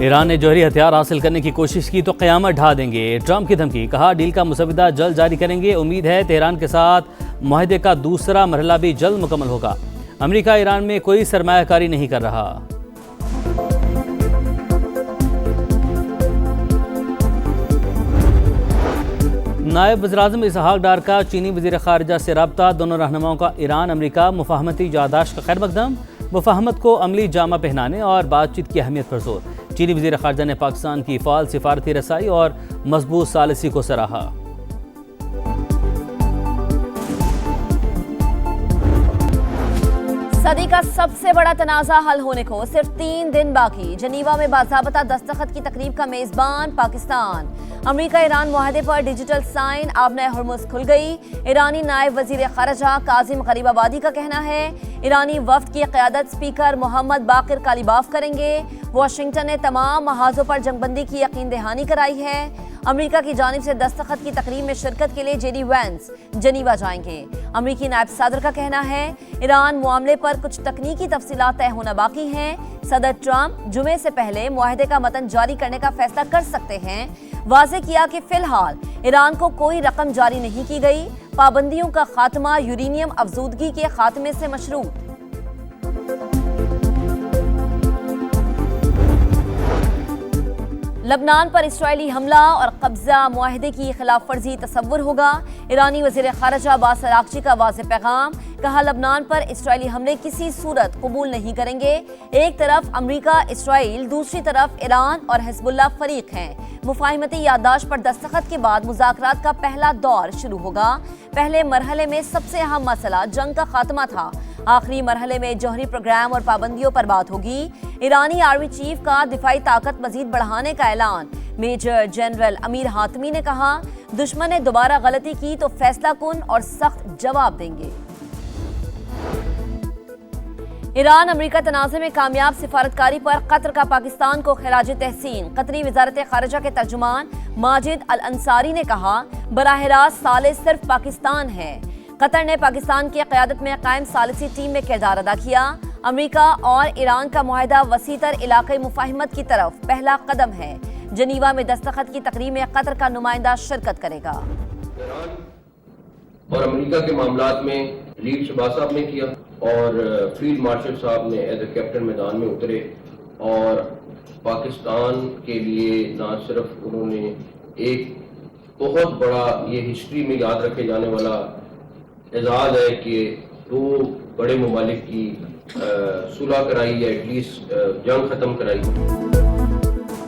Iran ने जौहरी हथियार हासिल करने की कोशिश की तो क़यामत ढा देंगे। ट्रंप की धमकी, कहा डील का मुसविदा जल्द जारी करेंगे। उम्मीद है तेहरान के साथ मुआहदे का दूसरा मरहला भी जल्द मुकम्मल होगा। अमेरिका ईरान में कोई सरमायाकारी नहीं कर रहा। नायब वज़ीर-ए-आज़म इसहाक डार का चीनी वज़ीर ख़ारिजा से रब्ता। दोनों रहनुमाओं का ईरान अमेरिका मुफाहमती याददाश्त का खैर मकदम। मुफाहमत को अमली जामा पहनाने और बातचीत की अहमियत पर जोर। चीनी वज़ीर ख़ारिजा ने पाकिस्तान की फ़ाल सिफारती रसाई और मजबूत सालिसी को सराहा। सदी का सबसे बड़ा तनाज़ा हल होने को सिर्फ 3 दिन बाकी। जनीवा में बाज़ाबता दस्तखत की तकरीब का मेज़बान पाकिस्तान। अमेरिका ईरान मुआहदे पर डिजिटल साइन। आबना हुर्मुज़ खुल गई। ईरानी नायब वज़ीर ख़ारिजा काजिम गरीबाबादी का कहना है ईरानी वफ़द की क़यादत स्पीकर मोहम्मद बाक़िर कालीबाफ करेंगे। वाशिंगटन ने तमाम महाजों पर जंगबंदी की यकीन दहानी कराई है। अमेरिका की जानिब से दस्तखत की तकरीब में शिरकत के लिए जेडी वैंस जनीवा जाएंगे। अमेरिकी नायब सदर का कहना है ईरान मामले पर कुछ तकनीकी तफसीलात तय होना बाकी हैं। सदर ट्रंप जुमे से पहले मुआहदे का मतन जारी करने का फैसला कर सकते हैं। वाज़े किया कि फिलहाल ईरान को कोई रकम जारी नहीं की गई। पाबंदियों का खात्मा यूरेनियम अफजूदगी के खात्मे से मशरूत। लबनान पर इस्राएली हमला और कब्जा मुआहदे की खिलाफ वर्जी तसव्वुर होगा। ईरानी वज़ीर ख़ारिजा अब्बास अराग़ची का वाज़ेह पैगाम, कहा लबनान पर इस्राएली हमले किसी सूरत कबूल नहीं करेंगे। एक तरफ अमेरिका इस्राएल, दूसरी तरफ ईरान और हिज़्बुल्लाह फरीक हैं। मुफाहिमती याददाश्त पर दस्तखत के बाद मुज़ाकरात का पहला दौर शुरू होगा। पहले मरहले में सबसे अहम मसला जंग का खात्मा था। आखिरी मरहले में जौहरी प्रोग्राम और पाबंदियों पर बात होगी। ईरानी आर्मी चीफ का दिफाई ताकत मजीद बढ़ाने का ऐलान। मेजर जनरल अमीर हातमी ने कहा दुश्मन ने दोबारा गलती की तो फैसला कुन और सख्त जवाब देंगे। ईरान अमेरिका तनाज़े में कामयाब सिफारतकारी पर कतर का पाकिस्तान को खिराज तहसीन। कतरी वज़ारत ख़ारिजा के तर्जुमान माजिद अल अंसारी ने कहा बराह रास्त सालिस सिर्फ पाकिस्तान है। कतर ने पाकिस्तान की क़यादत में कायम सालिसी टीम में किरदार अदा किया। अमेरिका और ईरान का मुआहदा वसीतर इलाक़ाई मुफाहिमत की तरफ पहला कदम है। जनीवा में दस्तखत की तकरीब में कतर का नुमाइंदा शिरकत करेगा। ईरान और अमेरिका के मामलात में लीड शहबाज साहब ने किया और फील्ड मार्शल साहब ने एज ए कैप्टन मैदान में उतरे और पाकिस्तान के लिए न सिर्फ उन्होंने एक बहुत बड़ा ये हिस्ट्री में याद रखे जाने वाला एजाज़ है कि 2 बड़े ममालिक की सुलह कराई या एटलीस्ट जंग खत्म कराई।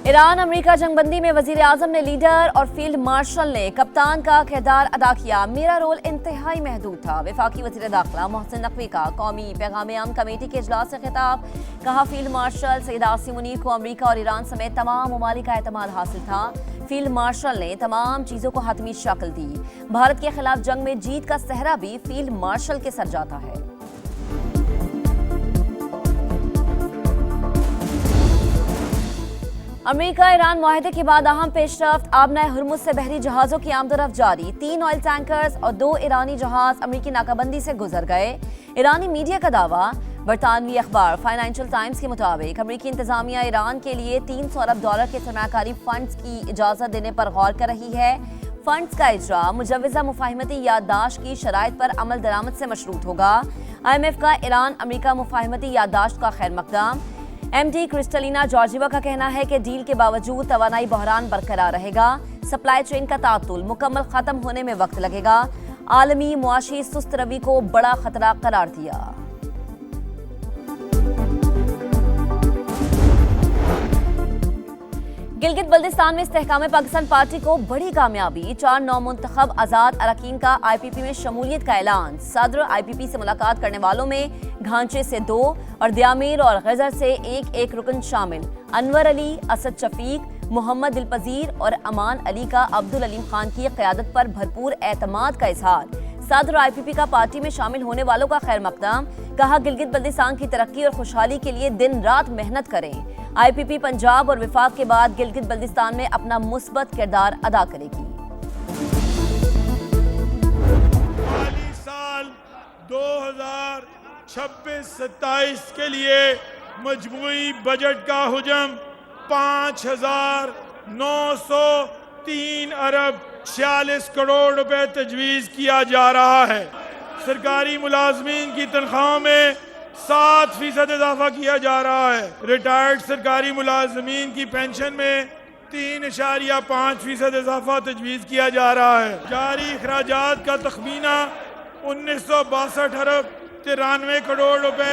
ईरान अमेरिका जंगबंदी में वज़ीर आज़म ने लीडर और फील्ड मार्शल ने कप्तान का किरदार अदा किया। मेरा रोल इंतहाई महदूद था। वफाकी वज़ीर दाखिला मोहसिन नकवी का कौमी पैगाम आम कमेटी के इजलास से खिताब, कहा फील्ड मार्शल सईद आसिम मुनीर को अमेरिका और ईरान समेत तमाम ममालिक का एतमाद हासिल था। फील्ड मार्शल ने तमाम चीज़ों को हतमी शक्ल दी। भारत के खिलाफ जंग में जीत का सहरा भी फील्ड मार्शल के सर जाता है। अमेरिका ईरान मुआहदे के बाद अहम पेशरफ्त। आबना हुर्मुज़ से बहरी जहाज़ों की आमदोरफ्त जारी। 3 ऑयल टैंकर्स और 2 ईरानी जहाज अमेरिकी नाकाबंदी से गुजर गए। ईरानी मीडिया का दावा। बरतानवी अखबार फाइनेंशियल टाइम्स के मुताबिक अमेरिकी इंतजामिया ईरान के लिए $300 अरब के सरमाकारी फंड्स की इजाज़त देने पर गौर कर रही है। फंड्स का इजरा मुजव्वज़ा मुफाहिमती याददाश्त की शराइत पर अमल दरामद से मशरूत होगा। IMF का ईरान अमेरिका मुफाहिमती याददाश्त का खैर मकदम। MD क्रिस्टलिना जॉर्जिवा का कहना है कि डील के बावजूद तवानाई बहरान बरकरार रहेगा। सप्लाई चेन का तातुल मुकम्मल खत्म होने में वक्त लगेगा। आलमी मुआशी सुस्त रवी को बड़ा खतरा करार दिया। गिलगित बल्दिस्तान में इस्तेहकाम पाकिस्तान पार्टी को बड़ी कामयाबी। 4 नौमुंतखब आज़ाद अरकान का IPP में शमूलियत का ऐलान। सदर IPP से मुलाकात करने वालों में घांचे से 2 और दयामीर और गजर से एक रुकन शामिल। अनवर अली, असद शफीक, मोहम्मद दिलपजीर और अमान अली का अब्दुल अलीम खान की क़यादत पर भरपूर एतमाद का इजहार। सदर IPP का पार्टी में शामिल होने वालों का खैर मकदम। कहा गिलगित बल्दिस्तान की तरक्की और खुशहाली के लिए दिन रात मेहनत करें। IPP पंजाब और विफाक के बाद गिलगित बल्दिस्तान में अपना मुस्बत किरदार अदा करेगी। साल 2026-27 के लिए मजमूई बजट का हुजम 5,903 अरब 46 करोड़ रुपए तजवीज़ किया जा रहा है। सरकारी मुलाजमीन की तनख्वाहों में 7% इजाफा किया जा रहा है। रिटायर्ड सरकारी मुलाजमीन की पेंशन में 3.5% इजाफा तजवीज़ किया जा रहा है। जारी अखराजात का तखमीना 1962 अरब 93 करोड़ रुपए।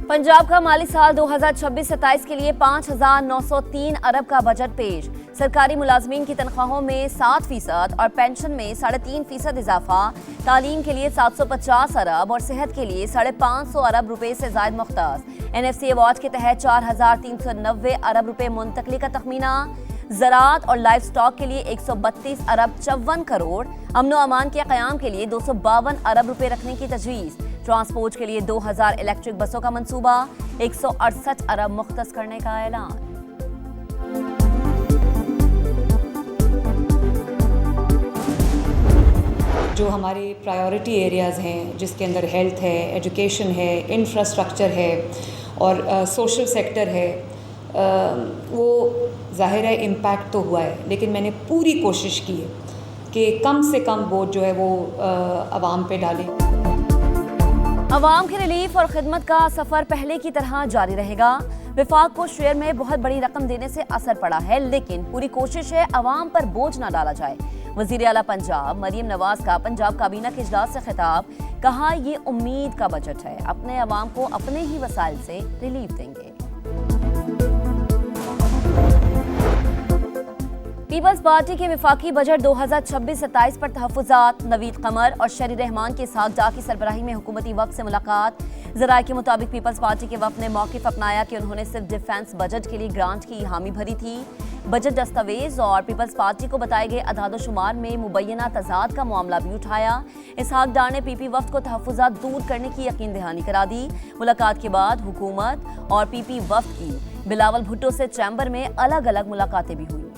पंजाब का माली साल 2026-27 के लिए 5,903 अरब का बजट पेश। सरकारी मुलाजमीन की तनख्वाहों में 7% और पेंशन में 3.5% इजाफा, तालीम के लिए 750 अरब और सेहत के लिए 550 अरब रुपए से जायद मुख्तास। NFC अवार्ड के तहत 4,390 अरब रुपए मुंतकली का तखमीना। ज़राअत और लाइफ स्टॉक के लिए 132 अरब 54 करोड़। अमन व अमान के क़याम के लिए 252 अरब रुपए रखने की तजवीज़। ट्रांसपोर्ट के लिए 2000 इलेक्ट्रिक बसों का मंसूबा। 168 अरब मुख्तस करने का ऐलान। जो हमारे प्रायोरिटी एरियाज़ हैं, जिसके अंदर हेल्थ है, एजुकेशन है, इंफ्रास्ट्रक्चर है और सोशल सेक्टर है, वो ज़ाहिर है इम्पैक्ट तो हुआ है, लेकिन मैंने पूरी कोशिश की है कि कम से कम बोझ जो है वो आवाम पे डालें। अवाम के रिलीफ और खिदमत का सफर पहले की तरह जारी रहेगा। विफाक को शेयर में बहुत बड़ी रकम देने से असर पड़ा है, लेकिन पूरी कोशिश है अवाम पर बोझ न डाला जाए। वजीर आला पंजाब मरीम नवाज का पंजाब काबीना के इजलास से खिताब, कहा ये उम्मीद का बजट है, अपने अवाम को अपने ही वसाइल से रिलीफ देंगे। पीपल्स पार्टी के विफाकी बजट 2026-27 पर तहफ़्फ़ुज़ात। नवीद कमर और शरी रहमान के साथ डा की सरबराही में हुकूमती वफ़द से मुलाकात। ज़राए के मुताबिक पीपल्स पार्टी के वफ़द ने मौक़िफ़ अपनाया कि उन्होंने सिर्फ डिफेंस बजट के लिए ग्रांट की हामी भरी थी। बजट दस्तावेज और पीपल्स पार्टी को बताए गए अदाद-ओ-शुमार में मुबैना तज़ाद का मामला भी उठाया। इसहाक डार ने पीपी वफ़द को तहफ़्फ़ुज़ात दूर करने की यकीन दहानी करा दी। मुलाकात के बाद हुकूमत और पीपी वफ़द की बिलावल भुट्टो से चैम्बर में अलग अलग मुलाकातें भी हुई।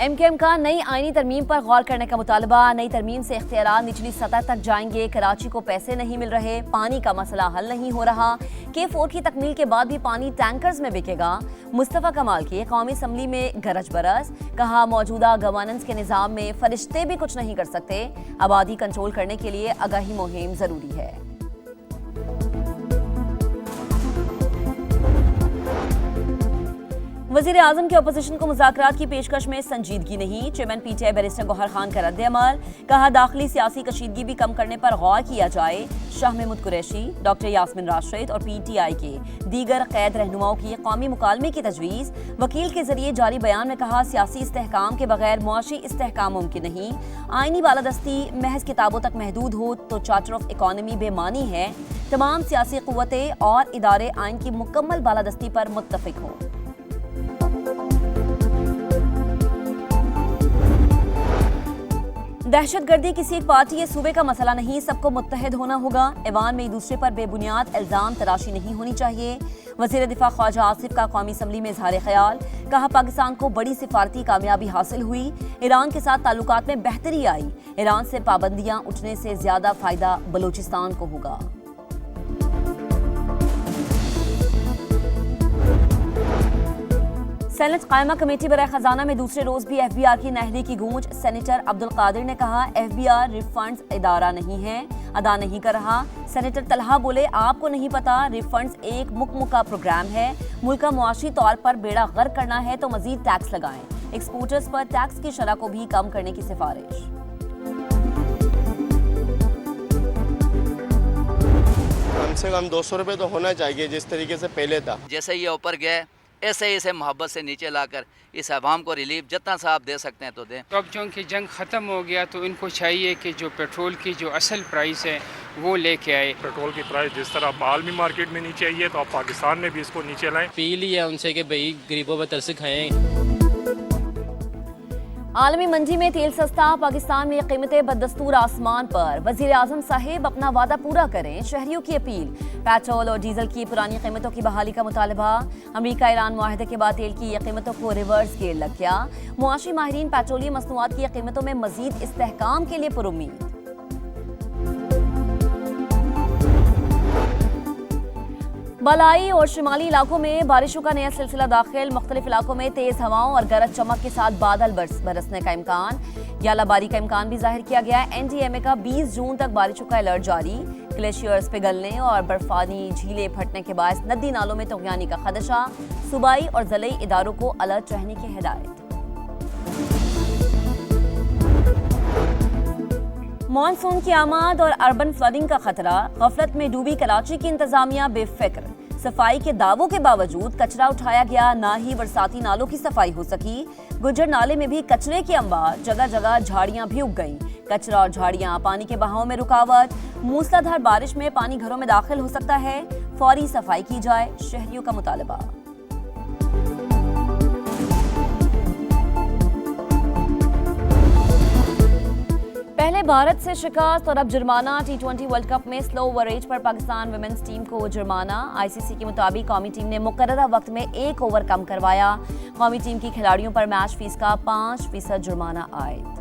MKM का नई आईनी तरमीम पर गौर करने का मुतालबा। नई तरमीम से इख्तियारात निचली सतह तक जाएंगे। कराची को पैसे नहीं मिल रहे, पानी का मसला हल नहीं हो रहा। K4 की तकमील के बाद भी पानी टैंकर्स में बिकेगा। मुस्तफ़ा कमाल की कौमी असम्बली में गरज बरस, कहा मौजूदा गवर्नेंस के निज़ाम में फरिश्ते भी कुछ नहीं कर सकते। आबादी कंट्रोल करने के लिए आगाही मुहिम जरूरी है। वज़ीर आज़म के अपोजिशन को मुज़ाकरात की पेशकश में संजीदगी नहीं। Chairman PTI barrister Gauhar Khan का रद्द-ए-अमल, कहा दाखिली सियासी कशीदगी भी कम करने पर गौर किया जाए। शाह महमूद कुरैशी, डॉक्टर यास्मिन राशिद और PTI के दीगर कैद रहनुमाओं की कौमी मुकालमे की तजवीज़। वकील के जरिए जारी बयान में कहा सियासी इस्तेहकाम के बगैर मुआशी इस्तेहकाम मुमकिन नहीं। आईनी बालादस्ती महज किताबों तक महदूद हो तो चार्टर ऑफ इकॉनमी बेमानी है। तमाम सियासी क़ुव्वतें और इदारे आइन की मुकम्मल बालादस्ती पर मुत्तफ़िक हों। दहशतगर्दी किसी एक पार्टी या सूबे का मसला नहीं, सबको मुत्तहिद होना होगा। ऐवान में एक दूसरे पर बेबुनियाद इल्ज़ाम तराशी नहीं होनी चाहिए। वज़ीर दिफा ख्वाजा आसिफ का कौमी असम्बली में इज़हार ख्याल, कहा पाकिस्तान को बड़ी सिफारती कामयाबी हासिल हुई। ईरान के साथ ताल्लुकात में बेहतरी आई। ईरान से पाबंदियां उठने से ज़्यादा फ़ायदा बलूचिस्तान को होगा। सेनेट कायमा कमेटी बराए खजाना में दूसरे रोज भी FBR की नाअहली की गूंज। सेनेटर अब्दुल कादिर ने कहा FBR रिफंड्स इदारा नहीं है, अदा नहीं कर रहा। सेनेटर तलहा बोले आपको नहीं पता, रिफंड्स एक मुकमुका प्रोग्राम है। मुल्क का मुआशी तौर पर बेड़ा गर्क करना है तो मजीद टैक्स लगाएं। एक्सपोर्टर्स पर टैक्स की शरह को भी कम करने की सिफारिश। कम से कम 200 रुपये तो होना चाहिए जिस तरीके से पहले था। जैसे ये ऊपर गए ऐसे ही इसे मोहब्बत से नीचे लाकर इस आवाम को रिलीफ जितना सा आप दे सकते हैं तो दें। तो अब चूँकि जंग ख़त्म हो गया तो इनको चाहिए कि जो पेट्रोल की जो असल प्राइस है वो लेके आए। पेट्रोल की प्राइस जिस तरह आलमी मार्केट में नीचे आई है तो आप पाकिस्तान में भी इसको नीचे लाएं। अपील ही है उनसे कि भाई गरीबों पर तरस खाएं। आलमी मंडी में तेल सस्ता, पाकिस्तान में कीमतें बदस्तूर आसमान पर। वज़ीर आज़म साहिब अपना वादा पूरा करें, शहरियों की अपील। पेट्रोल और डीजल की पुरानी कीमतों की बहाली का मुतालबा। अमेरिका ईरान मुआहदे के बाद तेल की कीमतों को रिवर्स गियर लग गया। मुआशी माहिरीन पेट्रोलियम मसनूआत की कीमतों में मजीद इस्तेहकाम के लिए पुरुम्मीद। बलाई और शिमाली इलाकों में बारिशों का नया सिलसिला दाखिल। मुख्तलिफ इलाकों में तेज हवाओं और गरज चमक के साथ बादल बरसने का इम्कान, यालाबारी का इम्कान भी जाहिर किया गया है। एनडीएमए का 20 जून तक बारिशों का अलर्ट जारी। ग्लेशियर्स पिघलने और बर्फानी झीलें फटने के बायस नदी नालों में तगयानी का खदशा। सूबाई और ज़िले इदारों को अलर्ट रहने की हिदायत। मॉनसून की आमद और अर्बन फ्लडिंग का खतरा। गफलत में डूबी कराची की इंतजामिया बेफिक्र। सफाई के दावों के बावजूद कचरा उठाया गया, ना ही बरसाती नालों की सफाई हो सकी। गुज्जर नाले में भी कचरे के अंबार, जगह जगह झाड़ियां भी उग गईं। कचरा और झाड़ियां, पानी के बहाव में रुकावट। मूसलाधार बारिश में पानी घरों में दाखिल हो सकता है, फौरी सफाई की जाए, शहरियों का मुतालबा। पहले भारत से शिकस्त और अब जुर्माना। टी20 वर्ल्ड कप में स्लो ओवरेज पर पाकिस्तान विमेंस टीम को जुर्माना। आईसीसी के मुताबिक कौमी टीम ने मुकर्ररा वक्त में 1 ओवर कम करवाया। कौमी टीम की खिलाड़ियों पर मैच फीस का 5% जुर्माना आयद।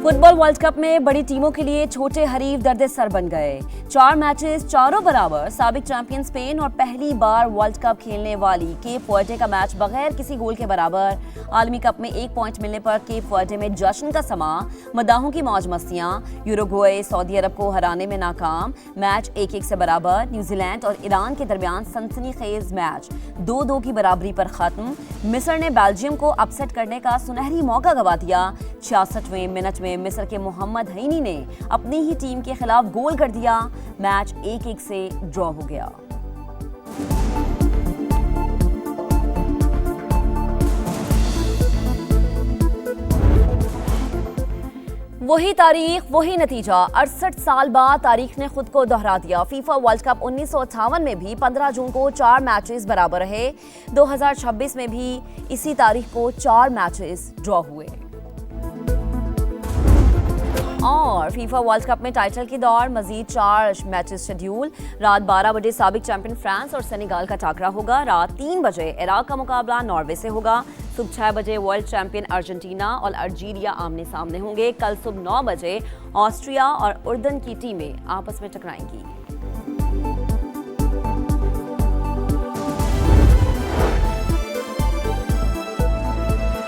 फुटबॉल वर्ल्ड कप में बड़ी टीमों के लिए छोटे हरीफ दर्द सर बन गए। 4 मैचेस चारों बराबर। साबिक चैंपियन स्पेन और पहली बार वर्ल्ड कप खेलने वाली केप वर्डे का मैच बगैर किसी गोल के बराबर। आलमी कप में 1 पॉइंट मिलने पर केप वर्डे में जश्न का समा, मदाहों की मौज मस्तियां। यूरुग्वे सऊदी अरब को हराने में नाकाम। मैच 1-1 से बराबर। न्यूजीलैंड और ईरान के दरमियान सनसनीखेज मैच 2-2 की बराबरी पर खत्म। मिस्र ने बेल्जियम को अपसेट करने का सुनहरी मौका गंवा दिया। 66वें मिनट में मिस्र के मोहम्मद हईनी ने अपनी ही टीम के खिलाफ गोल कर दिया। मैच 1-1 से ड्रॉ हो गया। वही तारीख, वही नतीजा। 68 साल बाद तारीख ने खुद को दोहरा दिया। फीफा वर्ल्ड कप 1958 में भी 15 जून को 4 मैचेस बराबर रहे। 2026 में भी इसी तारीख को 4 मैचेस ड्रॉ हुए। और फीफा वर्ल्ड कप में टाइटल की दौड़, मजीद 4 मैचेस शेड्यूल। रात 12 बजे साबिक चैंपियन फ्रांस और सेनेगाल का टाकरा होगा। रात 3 बजे इराक का मुकाबला नॉर्वे से होगा। सुबह 6 बजे वर्ल्ड चैंपियन अर्जेंटीना और अल्जीरिया आमने सामने होंगे। कल सुबह 9 बजे ऑस्ट्रिया और उर्दन की टीमें आपस में टकराएंगी।